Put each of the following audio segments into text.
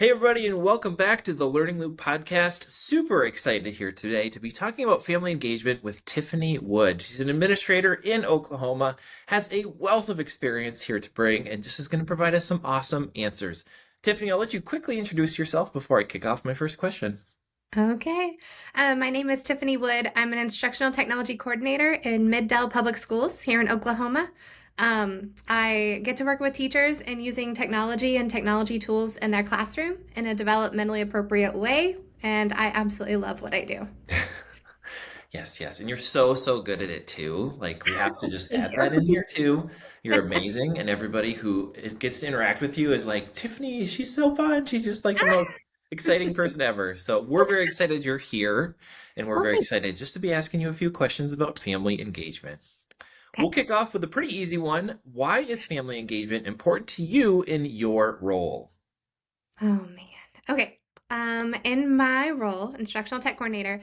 Hey, everybody, and welcome back to the Learning Loop podcast. Super excited here today to be talking about family engagement with Tiffany Wood. She's an administrator in Oklahoma, has a wealth of experience here to bring, and just is going to provide us some awesome answers. Tiffany, I'll let you quickly introduce yourself before I kick off my first question. Okay. My name is Tiffany Wood. I'm an instructional technology coordinator in Mid-Del Public Schools here in Oklahoma. I get to work with teachers and using technology and technology tools in their classroom in a developmentally appropriate way, and I absolutely love what I do. Yes, yes, and you're so good at it too. Like, we have to just Thank add that in you. here too. You're amazing, and everybody who gets to interact with you is like, Tiffany, she's so fun. She's just like the most exciting person ever. So we're very excited you're here, and we're Well, very thank excited just to be asking you a few questions about family engagement. We'll Okay. kick off with a pretty easy one. Why is family engagement important to you in your role? Oh man. Okay. In my role, instructional tech coordinator,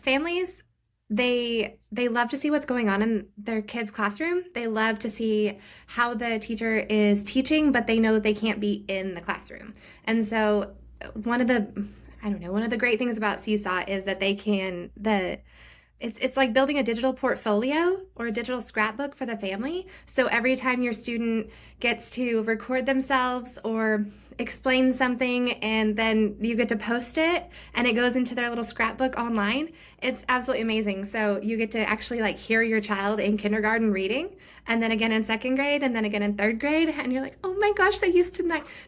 families they love to see what's going on in their kids' classroom. They love to see how the teacher is teaching, but they know they can't be in the classroom. And so one of the I don't know, one of the great things about Seesaw is that they can the it's like building a digital portfolio or a digital scrapbook for the family. So every time your student gets to record themselves or explain something and then you get to post it and it goes into their little scrapbook online, it's absolutely amazing. So you get to actually like hear your child in kindergarten reading and then again in second grade and then again in third grade and you're like, "Oh my gosh, they used to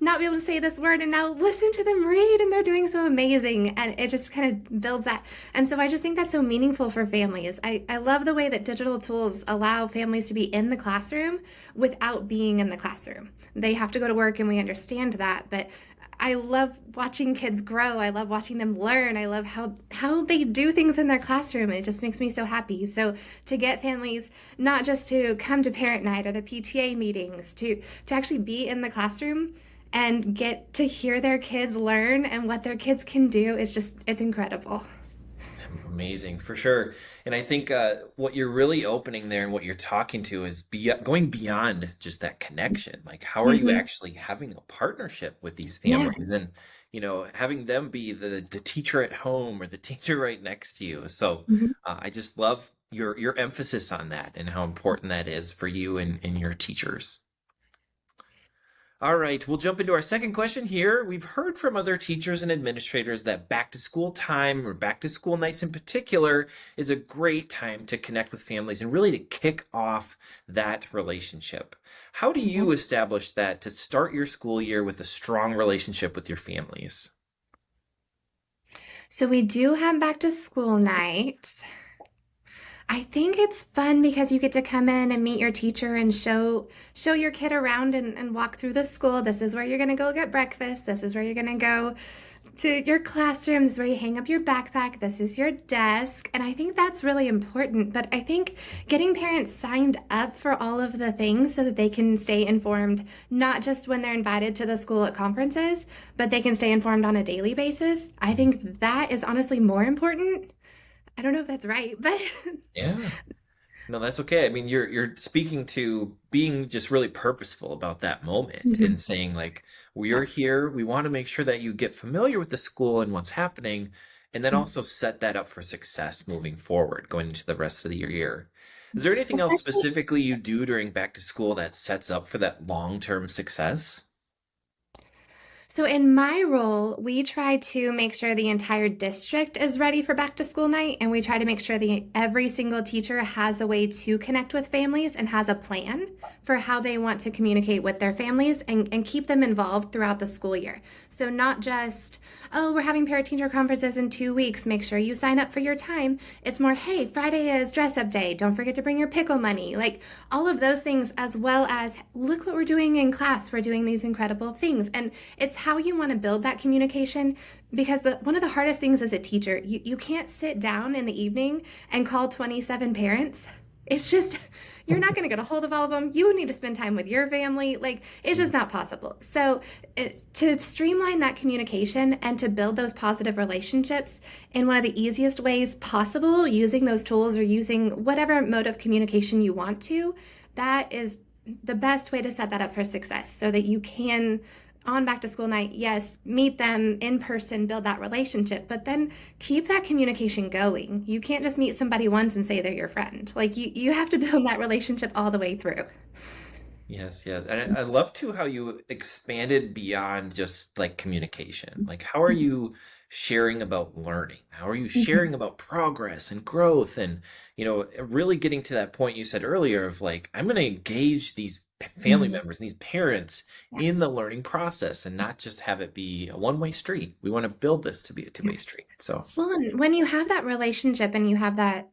not be able to say this word and now listen to them read and they're doing so amazing." And it just kind of builds that, and so I just think that's so meaningful for families. I love the way that digital tools allow families to be in the classroom without being in the classroom. They have to go to work, and we understand that, but I love watching kids grow. I love watching them learn. I love how they do things in their classroom. It just makes me so happy. So to get families not just to come to parent night or the PTA meetings, to actually be in the classroom and get to hear their kids learn and what their kids can do, it's incredible. Amazing, for sure. And I think what you're really opening there and what you're talking to is going beyond just that connection. Like, how are you Mhm. actually having a partnership with these Yeah. families and, having them be the teacher at home or the teacher right next to you. So Mhm. I just love your emphasis on that and how important that is for you and your teachers. All right, we'll jump into our second question here. We've heard from other teachers and administrators that back to school time or back to school nights in particular is a great time to connect with families and really to kick off that relationship. How do Yeah. you establish that to start your school year with a strong relationship with your families? So we do have back to school night. I think it's fun because you get to come in and meet your teacher and show your kid around and walk through the school. This is where you're gonna go get breakfast. This is where you're gonna go to your classroom. This is where you hang up your backpack. This is your desk. And I think that's really important. But I think getting parents signed up for all of the things so that they can stay informed, not just when they're invited to the school at conferences, but they can stay informed on a daily basis. I think that is honestly more important. I don't know if that's right, but Yeah. No, that's okay. I mean, you're speaking to being just really purposeful about that moment Mhm. and saying like, we're Yeah. here, we want to make sure that you get familiar with the school and what's happening, and then Mm. also set that up for success moving forward, going into the rest of the year. Is there anything else Especially specifically you do during back to school that sets up for that long-term success? So in my role, we try to make sure the entire district is ready for back to school night, and we try to make sure that every single teacher has a way to connect with families and has a plan for how they want to communicate with their families and keep them involved throughout the school year. So not just, oh, we're having parent teacher conferences in 2 weeks, make sure you sign up for your time. It's more, hey, Friday is dress up day. Don't forget to bring your pickle money. Like all of those things, as well as look what we're doing in class. We're doing these incredible things. And it's how you want to build that communication, because one of the hardest things as a teacher, you can't sit down in the evening and call 27 parents. It's just, you're not going to get a hold of all of them. You need to spend time with your family. Like, it's just not possible. So, to streamline that communication and to build those positive relationships in one of the easiest ways possible, using those tools or using whatever mode of communication you want to, that is the best way to set that up for success so that you can on back to school night, yes, meet them in person, build that relationship, but then keep that communication going. You can't just meet somebody once and say they're your friend. Like you have to build that relationship all the way through. Yes, yes. And I love too how you expanded beyond just like communication. Like, how are you sharing about learning? How are you sharing Mhm. about progress and growth? And, really getting to that point you said earlier of like, I'm going to engage these family Mhm. members and these parents Yeah. in the learning process and not just have it be a one-way street. We want to build this to be a Yeah. two-way street. So, Well, and when you have that relationship and you have that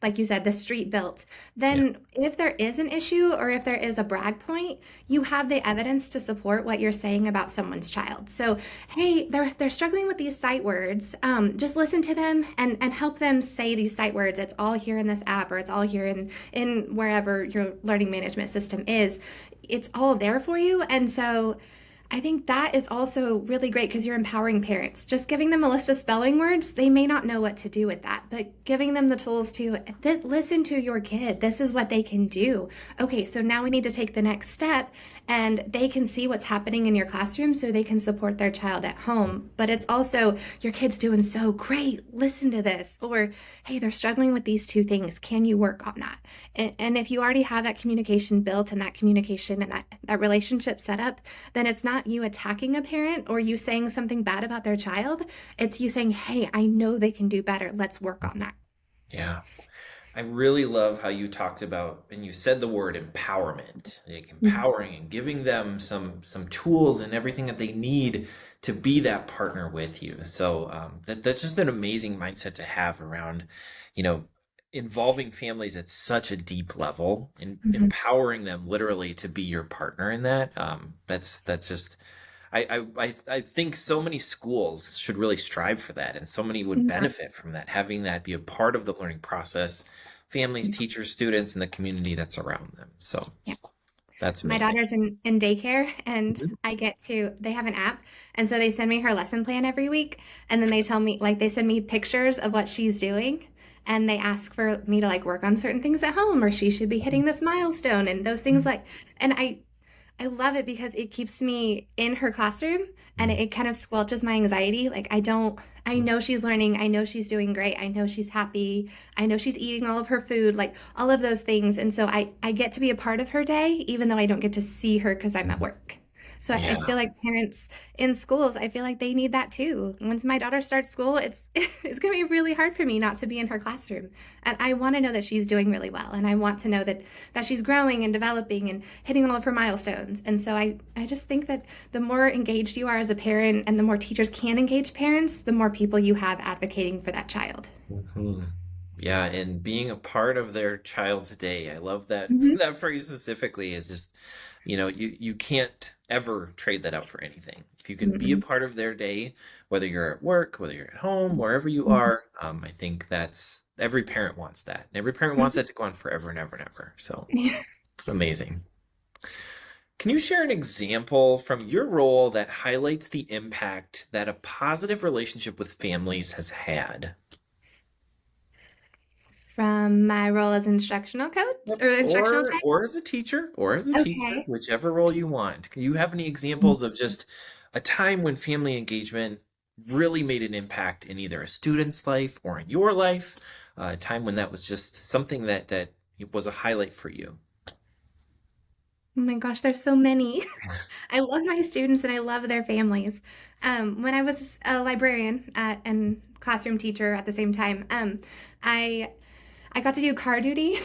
like you said, the street built, yeah. then if there is an issue or if there is a brag point, you have the evidence to support what you're saying about someone's child. So, hey, they're struggling with these sight words. Just listen to them and help them say these sight words. It's all here in this app, or it's all here in wherever your learning management system is. It's all there for you, and so I think that is also really great because you're empowering parents. Just giving them a list of spelling words, they may not know what to do with that, but giving them the tools to listen to your kid. This is what they can do. Okay, so now we need to take the next step, and they can see what's happening in your classroom so they can support their child at home. But it's also, your kid's doing so great. Listen to this. Or, hey, they're struggling with these two things. Can you work on that? And if you already have that communication built and that communication and that relationship set up, then it's not you attacking a parent or you saying something bad about their child. It's you saying, hey, I know they can do better. Let's work on that. Yeah. I really love how you talked about and you said the word empowerment, like Mhm. empowering and giving them some tools and everything that they need to be that partner with you. So that's just an amazing mindset to have around, you know, involving families at such a deep level and Mhm. empowering them literally to be your partner in that. That's just I think so many schools should really strive for that, and so many would Yeah. benefit from that, having that be a part of the learning process, families, Yeah. teachers, students, and the community that's around them. So Yeah. that's My amazing. daughter's in daycare and Mhm. they have an app. And so they send me her lesson plan every week. And then they tell me, like, they send me pictures of what she's doing. And they ask for me to like work on certain things at home, or she should be hitting this milestone and those things like, and I love it because it keeps me in her classroom and it kind of squelches my anxiety. Like, I know she's learning. I know she's doing great. I know she's happy. I know she's eating all of her food, like all of those things. And so I get to be a part of her day, even though I don't get to see her because I'm at work. So I Yeah. feel like parents in schools, I feel like they need that too. Once my daughter starts school, it's going to be really hard for me not to be in her classroom. And I want to know that she's doing really well. And I want to know that she's growing and developing and hitting all of her milestones. And so I just think that the more engaged you are as a parent and the more teachers can engage parents, the more people you have advocating for that child. Mhm. Yeah, and being a part of their child's day. I love that Mhm. that phrase specifically is just, you can't ever trade that out for anything. If you can be a Mhm. part of their day, whether you're at work, whether you're at home, wherever you Mhm. are, I think that's every parent wants that. And every parent wants Mhm. that to go on forever and ever and ever. So Yeah. amazing. Can you share an example from your role that highlights the impact that a positive relationship with families has had? From my role as instructional coach Yep. or instructional Or tech. as a teacher, Okay. whichever role you want. Can you have any examples of just a time when family engagement really made an impact in either a student's life or in your life? A time when that was just something that it was a highlight for you. Oh my gosh, there's so many. I love my students and I love their families. When I was a librarian and classroom teacher at the same time, I I got to do car duty.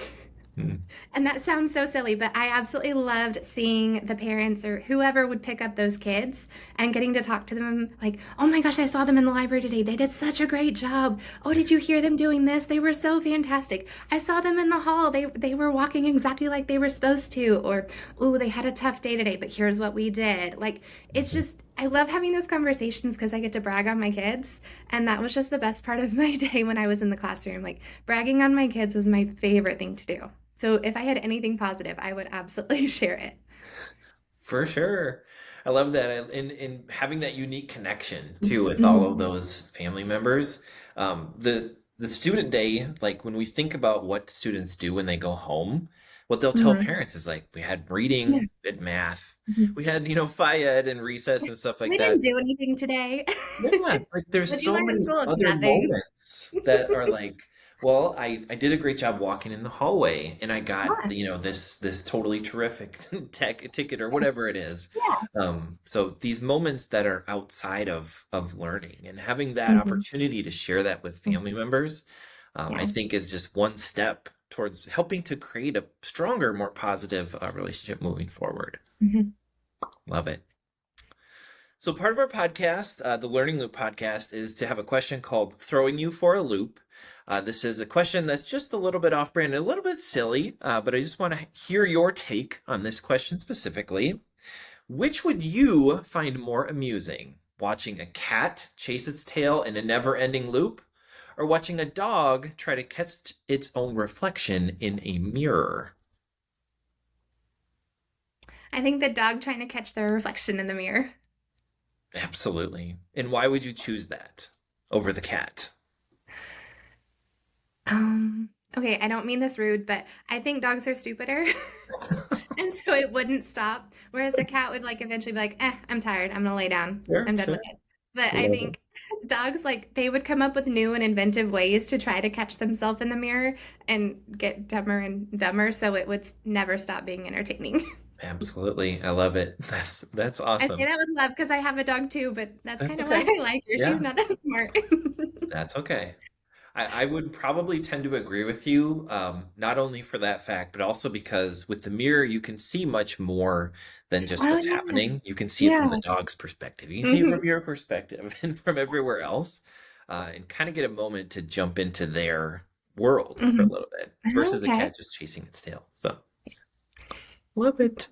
Hmm. And that sounds so silly, but I absolutely loved seeing the parents or whoever would pick up those kids and getting to talk to them like, oh my gosh, I saw them in the library today. They did such a great job. Oh, did you hear them doing this? They were so fantastic. I saw them in the hall. They were walking exactly like they were supposed to. Or, oh, they had a tough day today, but here's what we did. Like, it's just, I love having those conversations because I get to brag on my kids. And that was just the best part of my day when I was in the classroom. Like, bragging on my kids was my favorite thing to do. So if I had anything positive, I would absolutely share it. For sure. I love that. And having that unique connection too with all of Mhm. those family members. The student day, like when we think about what students do when they go home, what they'll tell Mhm. parents is like, we had Yeah. reading, we had math, Mhm. we had, phy ed and recess and stuff like We that. didn't do anything today. Yeah, like there's What'd you so learn in many school? other Nothing. moments that are like, well, I did a great job walking in the hallway and I got, Yeah. this totally terrific tech ticket or whatever it is. Yeah. So these moments that are outside of learning and having that Mhm. opportunity to share that with family Mhm. members, I Yeah. think is just one step towards helping to create a stronger, more positive relationship moving forward. Mhm. Love it. So, part of our podcast, the Learning Loop podcast, is to have a question called Throwing You for a Loop. This is a question that's just a little bit off brand and a little bit silly, but I just want to hear your take on this question specifically. Which would you find more amusing? Watching a cat chase its tail in a never ending loop, or watching a dog try to catch its own reflection in a mirror? I think the dog trying to catch their reflection in the mirror. Absolutely. And why would you choose that over the cat? Okay, I don't mean this rude, but I think dogs are stupider. And so it wouldn't stop. Whereas the cat would like eventually be like, I'm tired. I'm gonna lay down. Sure, I'm done with sure. this. But I Love it. think dogs like they would come up with new and inventive ways to try to catch themselves in the mirror and get dumber and dumber, so it would never stop being entertaining. Absolutely. I love it. That's I say awesome. that with love because I have a dog too, but that's That's kind of why okay. I like her. She's Yeah, not that smart. that's okay. I would probably tend to agree with you, not only for that fact, but also because with the mirror, you can see much more than just Oh what's yeah. happening. You can see it from Yeah. the dog's perspective. You can see it from Hmm. your perspective and from everywhere else, and kind of get a moment to jump into their world for a Hmm. little bit versus the Okay. cat just chasing its tail. So, love it.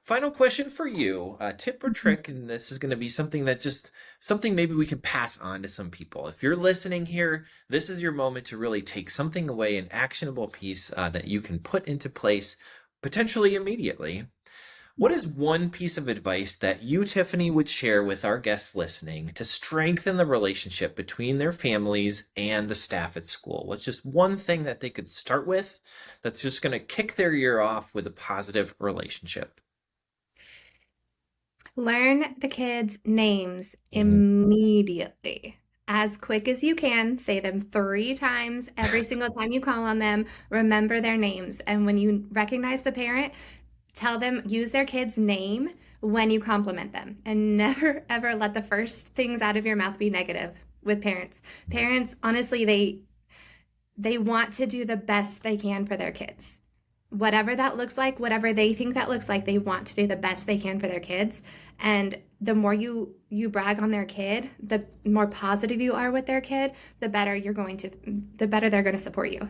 Final question for you. Tip or Mhm. trick, and this is going to be something that just something maybe we can pass on to some people. If you're listening here, this is your moment to really take something away, an actionable piece that you can put into place potentially immediately. What is one piece of advice that you, Tiffany, would share with our guests listening to strengthen the relationship between their families and the staff at school? What's just one thing that they could start with that's just going to kick their year off with a positive relationship? Learn the kids' names Mhm. immediately. As quick as you can, say them 3 times every single time you call on them. Remember their names. And when you recognize the parent, tell them, use their kid's name when you compliment them. And never, ever let the first things out of your mouth be negative with parents. Parents, honestly, they want to do the best they can for their kids. Whatever that looks like, whatever they think that looks like, they want to do the best they can for their kids. And the more you brag on their kid, the more positive you are with their kid, the better they're going to support you.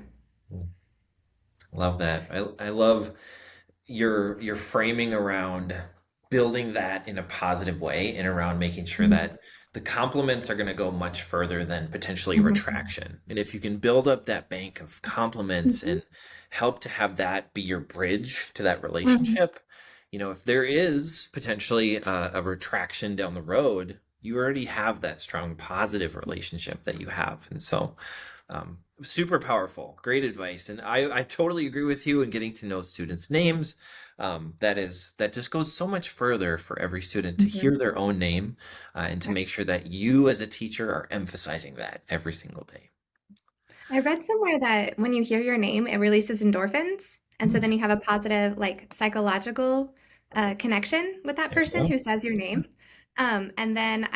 Love that. I love your framing around building that in a positive way and around making sure Mhm. that the compliments are going to go much further than potentially Mhm. retraction. And if you can build up that bank of compliments Mhm. and help to have that be your bridge to that Mhm. relationship, if there is potentially a retraction down the road, you already have that strong positive relationship that you have. And so super powerful. Great advice. And I totally agree with you in getting to know students' names. That just goes so much further for every student to Mhm. hear their own name and to Yeah. make sure that you as a teacher are emphasizing that every single day. I read somewhere that when you hear your name, it releases endorphins. And so Hmm, then you have a positive, like psychological connection with that there you person go. who says your name. And then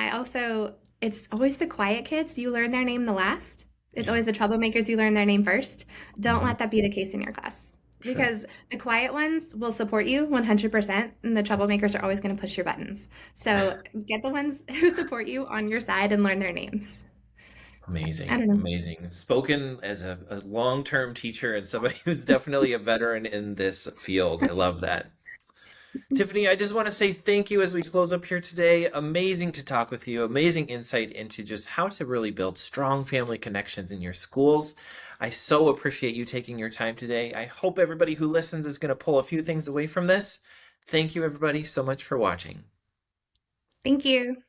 it's always the quiet kids, you learn their name the last. It's Yeah. always the troublemakers, you learn their name first. Don't Hmm, let that be the case in your class sure. because the quiet ones will support you 100%, and the troublemakers are always going to push your buttons. So get the ones who support you on your side and learn their names. I Amazing, don't know. amazing. Spoken as a long-term teacher and somebody who's definitely a veteran in this field. I love that. Tiffany, I just want to say thank you as we close up here today. Amazing to talk with you. Amazing insight into just how to really build strong family connections in your schools. I so appreciate you taking your time today. I hope everybody who listens is going to pull a few things away from this. Thank you, everybody, so much for watching. Thank you.